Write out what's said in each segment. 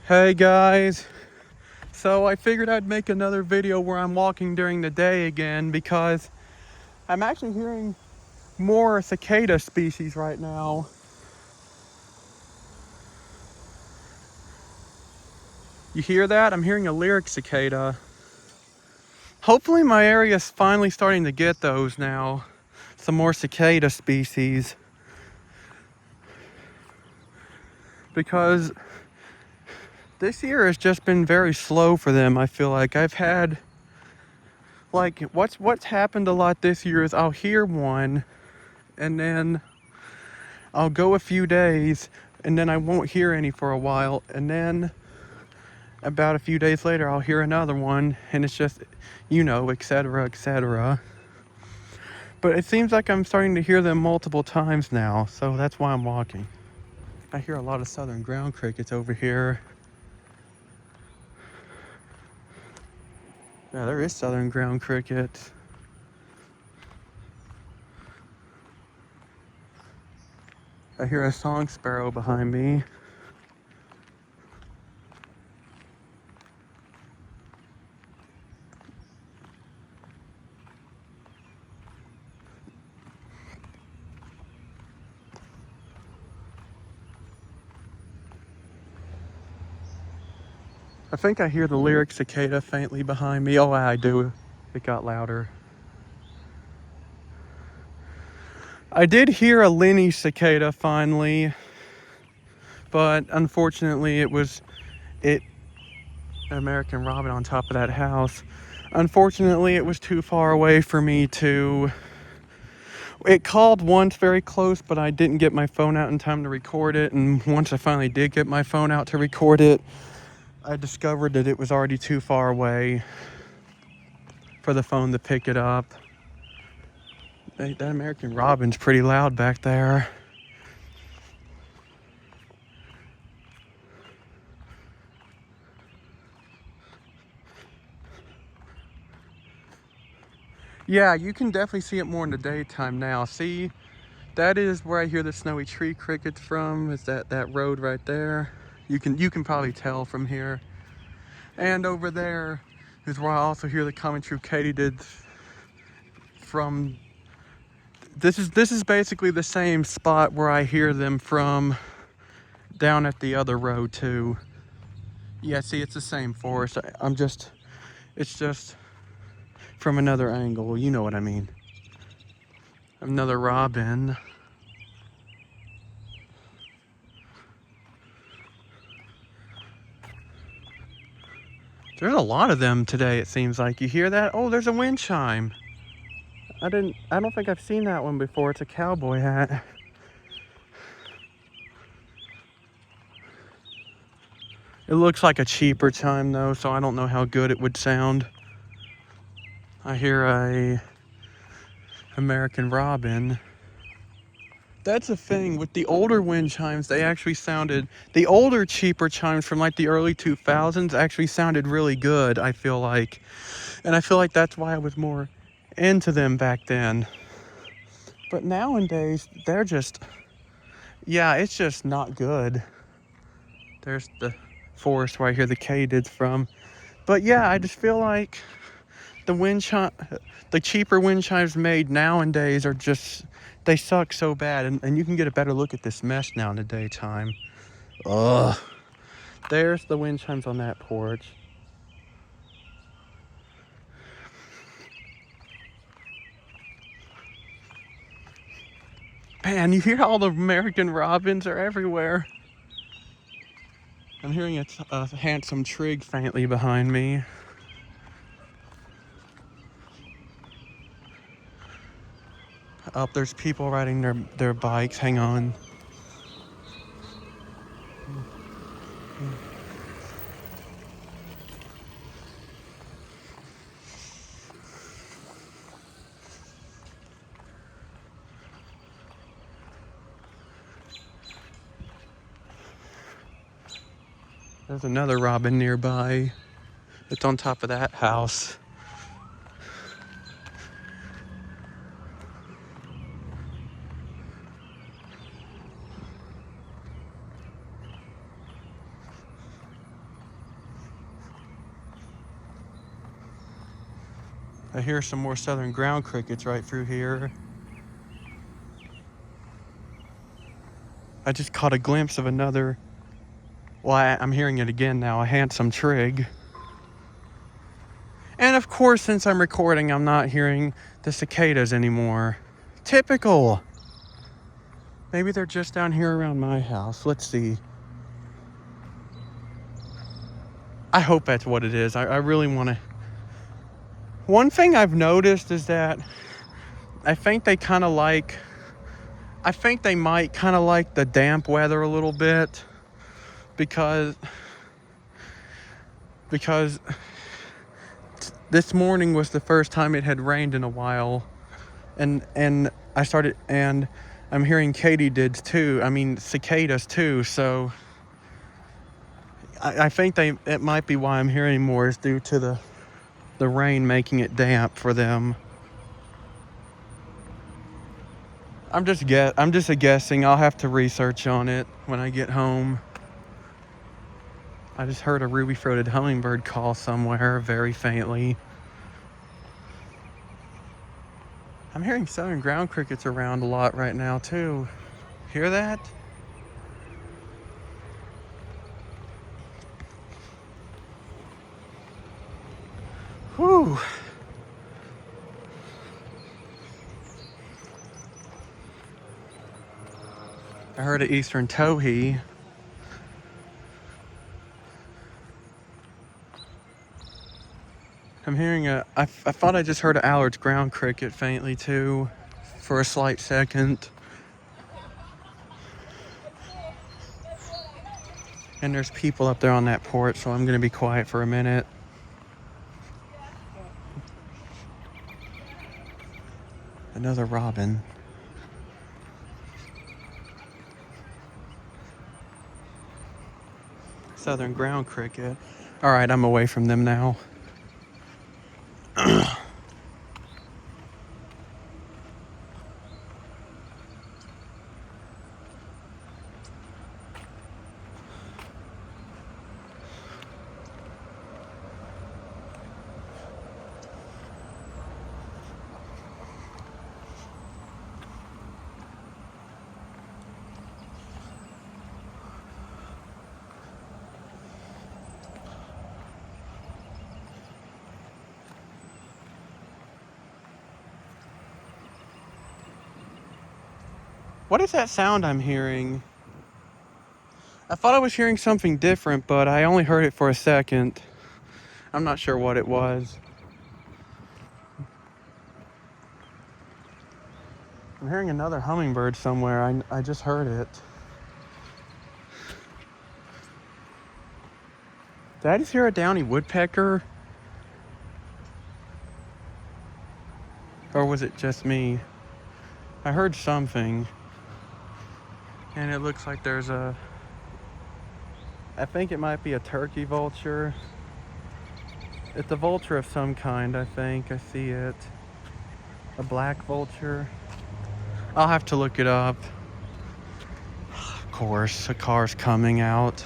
Hey guys, so I figured I'd make another video where I'm walking during the day again because I'm actually hearing more cicada species right now. You hear that? I'm hearing a lyric cicada. Hopefully my area's finally starting to get those now. Some more cicada species. Because this year has just been very slow for them, I feel like. I've had, like, what's happened a lot this year is I'll hear one and then I'll go a few days and then I won't hear any for a while, and then about a few days later I'll hear another one, and it's just, etc., etc. But it seems like I'm starting to hear them multiple times now, so that's why I'm walking. I hear a lot of southern ground crickets over here. Yeah, there is southern ground cricket. I hear a song sparrow behind me. I think I hear the lyric cicada faintly behind me. Oh, I do. It got louder. I did hear a Lenny cicada finally, but unfortunately it American robin on top of that house. Unfortunately, it was too far away for me to. It called once very close, but I didn't get my phone out in time to record it. And once I finally did get my phone out to record it, I discovered that it was already too far away for the phone to pick it up. That American robin's pretty loud back there. Yeah, you can definitely see it more in the daytime now. See, that is where I hear the snowy tree crickets from. Is that road right there? You can probably tell from here. And over there is where I also hear the common true katydids from. This is basically the same spot where I hear them from down at the other road too. Yeah, see, it's the same forest. It's just from another angle. You know what I mean. Another robin. There's a lot of them today, it seems like. You hear that? Oh, there's a wind chime. I don't think I've seen that one before. It's a cowboy hat. It looks like a cheaper chime though, so I don't know how good it would sound. I hear a American robin. That's the thing with the older wind chimes, they actually sounded, the older cheaper chimes from like the early 2000s actually sounded really good, I feel like. And I feel like that's why I was more into them back then. But nowadays, they're just, yeah, it's just not good. There's the forest where I hear the katydids from. But yeah, I just feel like the cheaper wind chimes made nowadays are just, they suck so bad. And you can get a better look at this mesh now in the daytime. Ugh. There's the wind chimes on that porch. Man, you hear all the American robins are everywhere. I'm hearing a handsome trig faintly behind me. Up, there's people riding their bikes. Hang on. There's another robin nearby. It's on top of that house. I hear some more southern ground crickets right through here. I just caught a glimpse of another, well, I'm hearing it again now, a handsome trig. And of course, since I'm recording, I'm not hearing the cicadas anymore. Typical. Maybe they're just down here around my house. Let's see. I hope that's what it is. I really want to. One thing I've noticed is that I think they kind of like, I think they might kind of like the damp weather a little bit because this morning was the first time it had rained in a while, and I'm hearing katydids too. I mean cicadas too. So I think it might be why I'm hearing more is due to the rain making it damp for them. I'm just guessing. I'll have to research on it when I get home. I just heard a ruby-throated hummingbird call somewhere very faintly. I'm hearing southern ground crickets around a lot right now too. Hear that? Whew. I heard an eastern towhee. I'm hearing I thought I just heard an Allard's ground cricket faintly too, for a slight second. And there's people up there on that porch, so I'm gonna be quiet for a minute. Another robin. Southern ground cricket. All right, I'm away from them now. What is that sound I'm hearing? I thought I was hearing something different, but I only heard it for a second. I'm not sure what it was. I'm hearing another hummingbird somewhere. I just heard it. Did I just hear a downy woodpecker? Or was it just me? I heard something. And it looks like there's I think it might be a turkey vulture. It's a vulture of some kind, I think. I see it. A black vulture. I'll have to look it up. Of course, a car's coming out.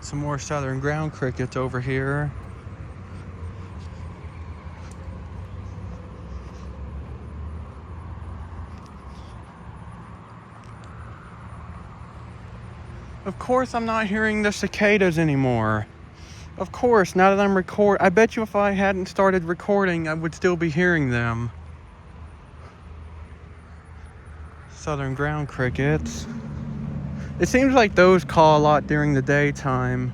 Some more southern ground crickets over here. Of course I'm not hearing the cicadas anymore. Of course, now that I'm I bet you if I hadn't started recording, I would still be hearing them. Southern ground crickets. It seems like those call a lot during the daytime.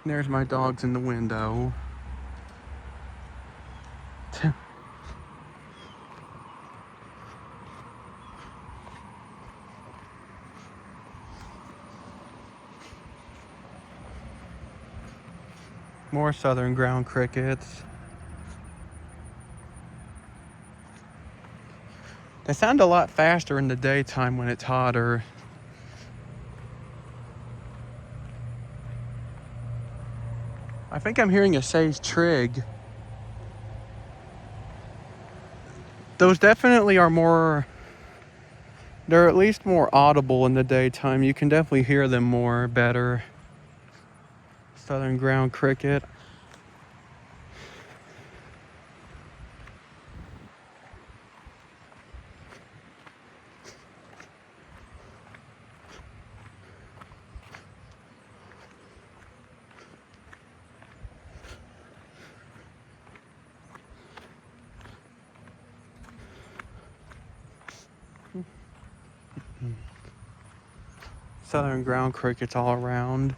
There's my dogs in the window. More southern ground crickets. They sound a lot faster in the daytime when it's hotter. I think I'm hearing a sage trig. Those definitely are more, they're at least more audible in the daytime. You can definitely hear them more better. Southern ground cricket. Southern ground crickets all around.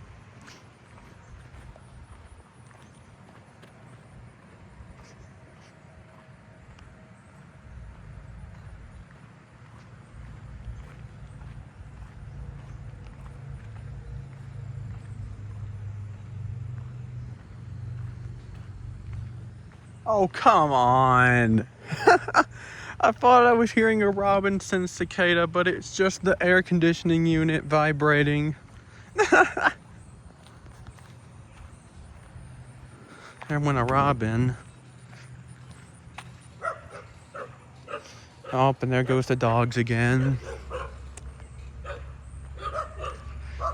Oh, come on. I thought I was hearing a Robinson cicada, but it's just the air conditioning unit vibrating. There went a robin. Oh, and there goes the dogs again.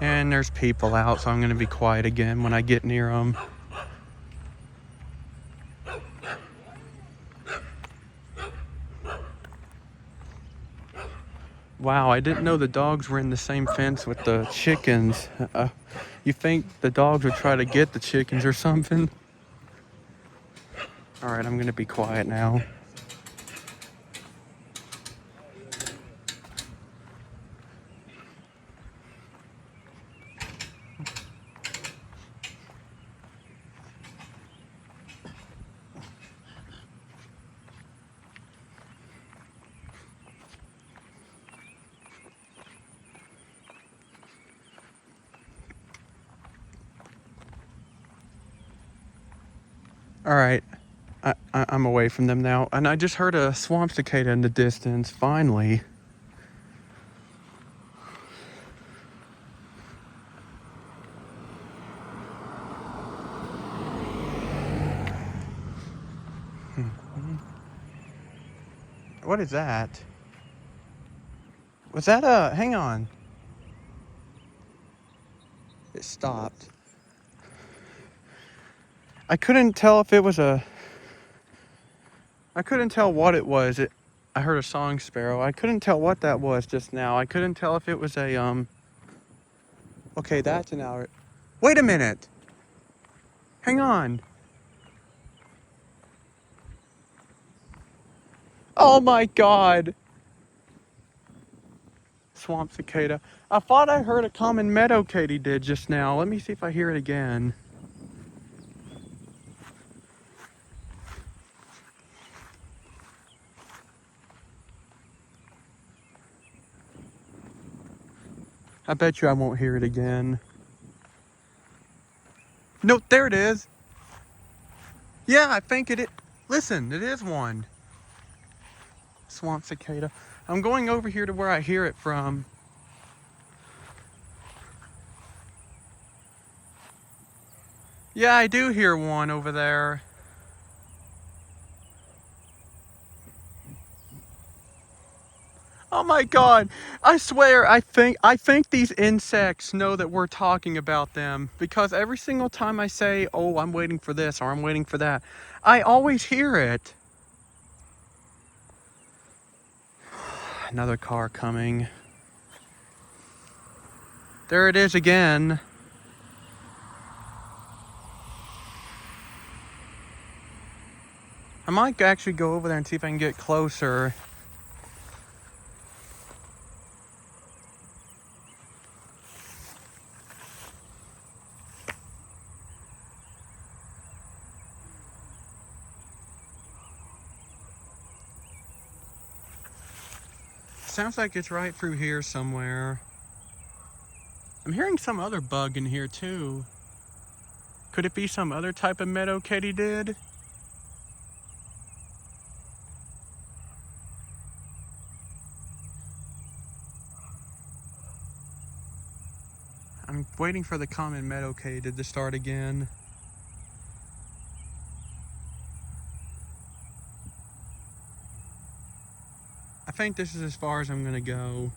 And there's people out, so I'm going to be quiet again when I get near them. Wow, I didn't know the dogs were in the same fence with the chickens. You think the dogs would try to get the chickens or something? All right, I'm going to be quiet now. All right, I'm away from them now. And I just heard a swamp cicada in the distance, finally. What is that? Was that a, hang on. It stopped. I couldn't tell if it was a, I couldn't tell what it was. I heard a song sparrow. I couldn't tell what that was just now. I couldn't tell if it was a, okay, that's an hour. Wait a minute. Hang on. Oh my God. Swamp cicada. I thought I heard a common meadow katydid just now. Let me see if I hear it again. I bet you I won't hear it again. No, there it is. Yeah, I think it is. Listen, it is one. Swamp cicada. I'm going over here to where I hear it from. Yeah, I do hear one over there. Oh my God. I swear, I think these insects know that we're talking about them, because every single time I say, oh, I'm waiting for this or I'm waiting for that, I always hear it. Another car coming. There it is again. I might actually go over there and see if I can get closer. Sounds like it's right through here somewhere. I'm hearing some other bug in here too. Could it be some other type of meadow katydid? waiting for the common meadow katydid to start again. I think this is as far as I'm gonna go.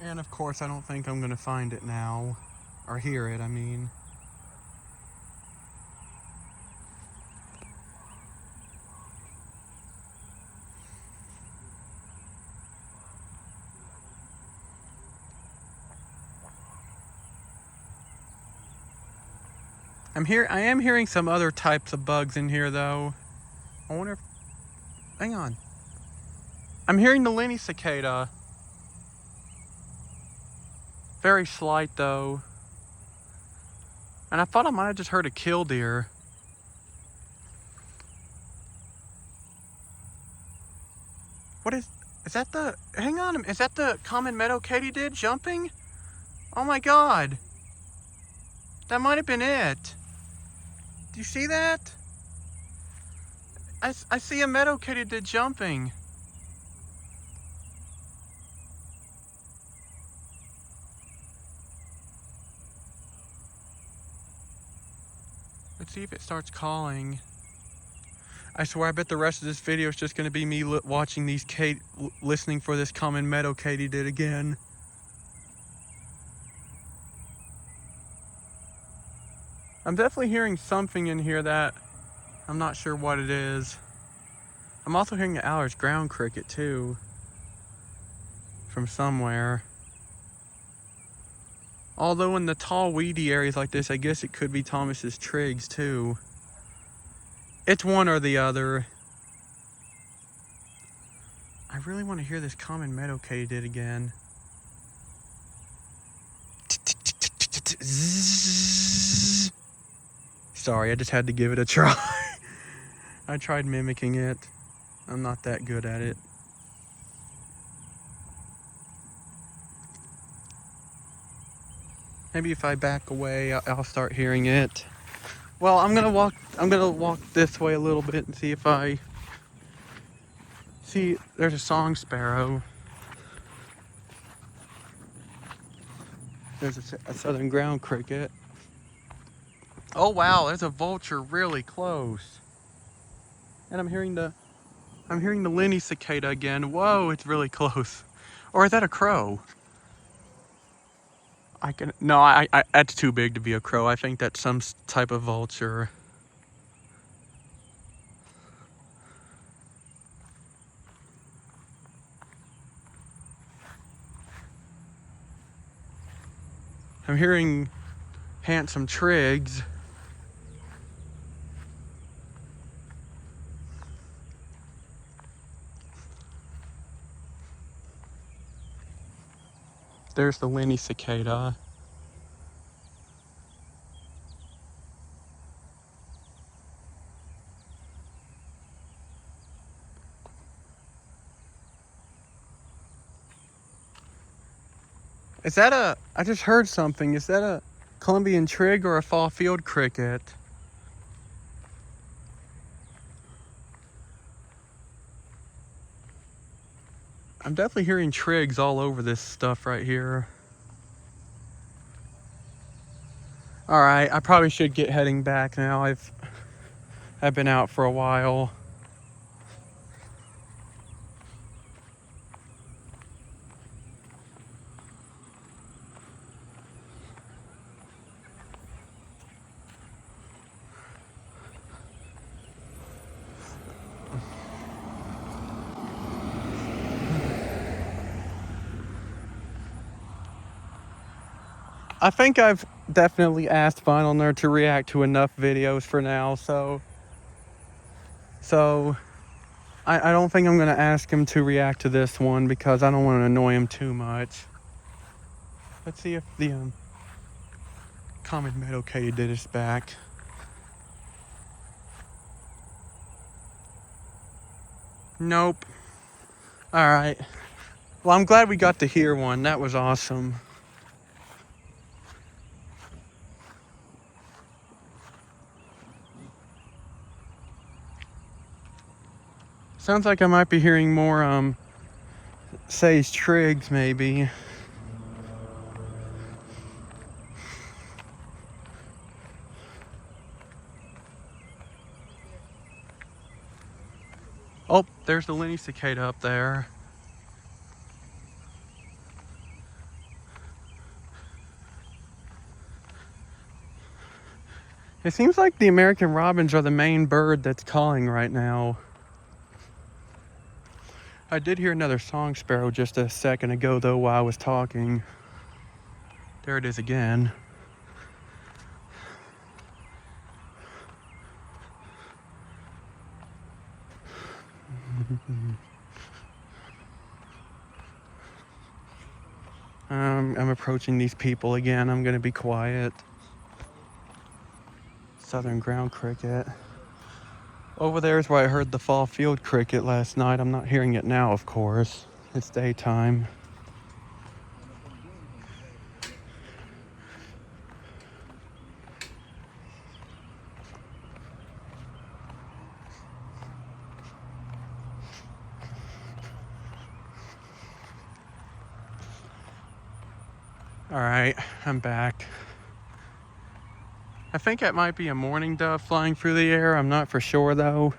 And of course, I don't think I'm gonna find it now. Or hear it, I mean. I am hearing some other types of bugs in here though. I wonder if, hang on. I'm hearing the Lenny cicada. Very slight though. And I thought I might have just heard a killdeer. What is that the, hang on, is that the common meadow katydid jumping? Oh my God. That might have been it. Do you see that? I see a meadow katydid jumping. Let's see if it starts calling. I swear, I bet the rest of this video is just going to be me watching these listening for this common meadow katydid again. I'm definitely hearing something in here that I'm not sure what it is. I'm also hearing the Aller's ground cricket too, from somewhere. Although in the tall weedy areas like this, I guess it could be Thomas's trigs too. It's one or the other. I really want to hear this common meadow katydid again. Sorry, I just had to give it a try. I tried mimicking it. I'm not that good at it. Maybe if I back away, I'll start hearing it. Well, I'm gonna walk this way a little bit and see if I see. There's a song sparrow. There's a southern ground cricket. Oh wow, there's a vulture really close. And I'm hearing the Lenny cicada again. Whoa, it's really close. Or is that a crow? No, that's too big to be a crow. I think that's some type of vulture. I'm hearing handsome trigs. There's the Lenny cicada. Is that I just heard something. Is that a Colombian trig or a fall field cricket? I'm definitely hearing trigs all over this stuff right here. All right, I probably should get heading back now. I've been out for a while. I think I've definitely asked Vinyl Nerd to react to enough videos for now, so I don't think I'm gonna ask him to react to this one because I don't want to annoy him too much. Let's see if the common meadow katydid is back. Nope. All right. Well, I'm glad we got to hear one. That was awesome. Sounds like I might be hearing more sage trigs maybe. Oh, there's the Lenny cicada up there. It seems like the American robins are the main bird that's calling right now. I did hear another song sparrow just a second ago though while I was talking. There it is again. I'm approaching these people again. I'm gonna be quiet. Southern ground cricket. Over there is where I heard the fall field cricket last night. I'm not hearing it now, of course. It's daytime. All right, I'm back. I think that might be a mourning dove flying through the air. I'm not for sure though.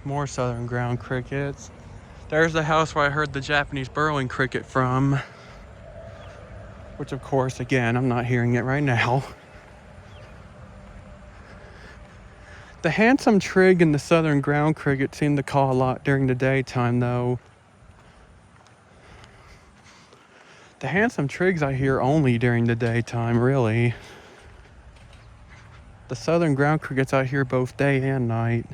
More southern ground crickets. There's the house where I heard the Japanese burrowing cricket from. Which of course, again, I'm not hearing it right now. The handsome trig and the southern ground cricket seem to call a lot during the daytime though. The handsome trigs I hear only during the daytime, really. The southern ground crickets I hear both day and night.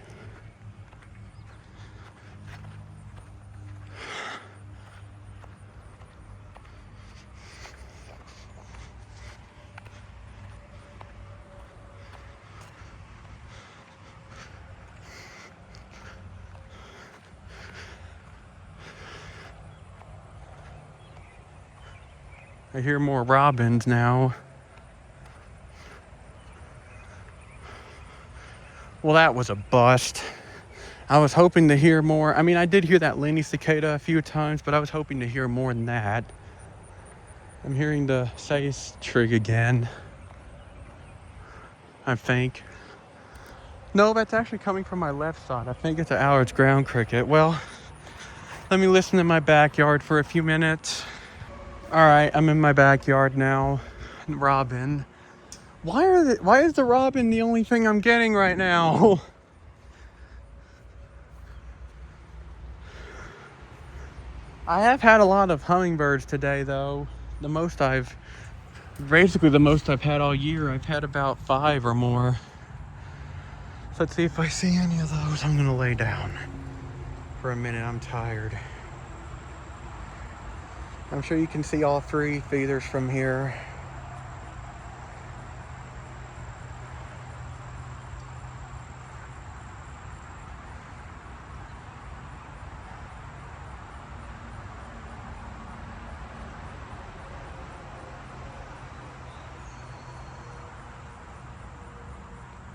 I hear more robins now. Well, that was a bust. I was hoping to hear more. I mean, I did hear that Lenny cicada a few times, but I was hoping to hear more than that. I'm hearing the sage trig again, I think. No, that's actually coming from my left side. I think it's an Allard's ground cricket. Well, let me listen in my backyard for a few minutes. All right, I'm in my backyard now. Robin. Why is the robin the only thing I'm getting right now? I have had a lot of hummingbirds today though. The most I've had all year. I've had about 5 or more. So let's see if I see any of those. I'm gonna lay down for a minute. I'm tired. I'm sure you can see all 3 feeders from here.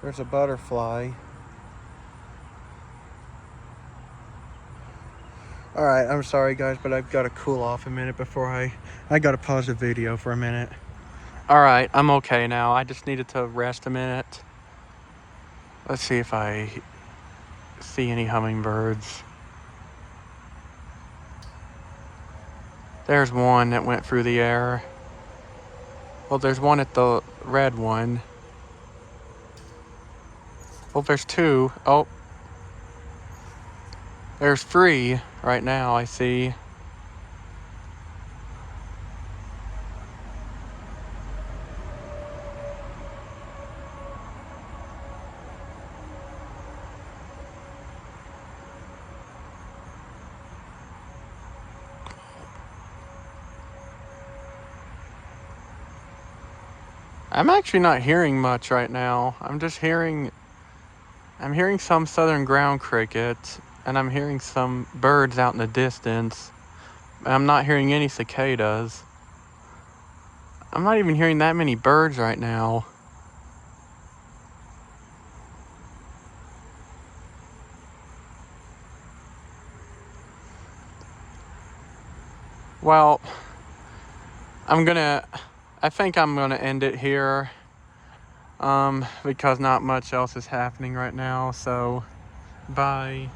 There's a butterfly. All right, I'm sorry guys, but I've got to cool off a minute before I got to pause the video for a minute. All right, I'm okay now. I just needed to rest a minute. Let's see if I see any hummingbirds. There's one that went through the air. Well, there's one at the red one. Well, there's 2. Oh, There's 3 right now, I see. I'm actually not hearing much right now. I'm hearing some southern ground crickets, and I'm hearing some birds out in the distance. I'm not hearing any cicadas. I'm not even hearing that many birds right now. Well, I think I'm gonna end it here, because not much else is happening right now, so bye.